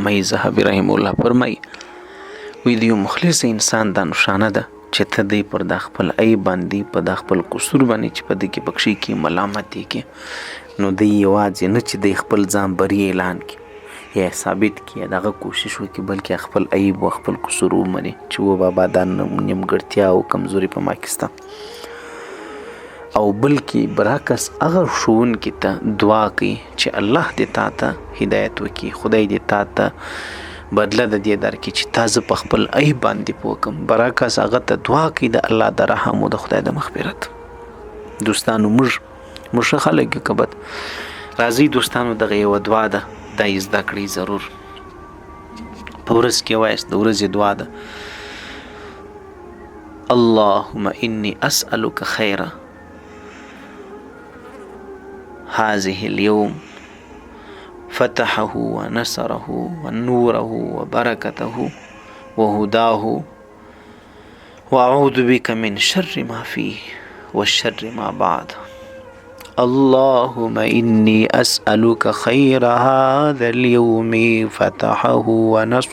علامه ذهبي رحم الله فرمایي وی د یو مخلص انسان دا نشانه ده چې ته دی پر دا خپل عیب باندې په دا خپل قصور باندې چې په دې کې پکښې کې ملامتې کې نو دی یوازې نه چې دی خپل ځان بری اعلان کړي یا ثابت کړي دغه کوشش وکړي بلکې خپل عیب او خپل قصور ومني چې و بابا دا نیمګړتیا او کمزوري په ما کې سته او بلکې برعکس هغه ښوونکي ته دعا کوي چې الله دې تا ته هدایت وکړي خدای دې تا ته بدله د دې درکړي چې تا زه په خپل عیب باندې پوه کړم برعکس هغه ته دعا کوي د الله د رحم او د خدای د مغفرت. دوستانو موږ ښه خلک یو که بد راځئ دوستانو دغه یوه دعا ده دا یې زده کړئ ضرور په ورځ کې وایاست د ورځې دعا ده اللهم انی اسألک خیر هذه اليوم فتحه ونصره ونوره وبركته وهداه وأعوذ بك من شر ما فيه والشر ما بعد اللهم إني أسألك خير هذا اليوم فتحه ونصره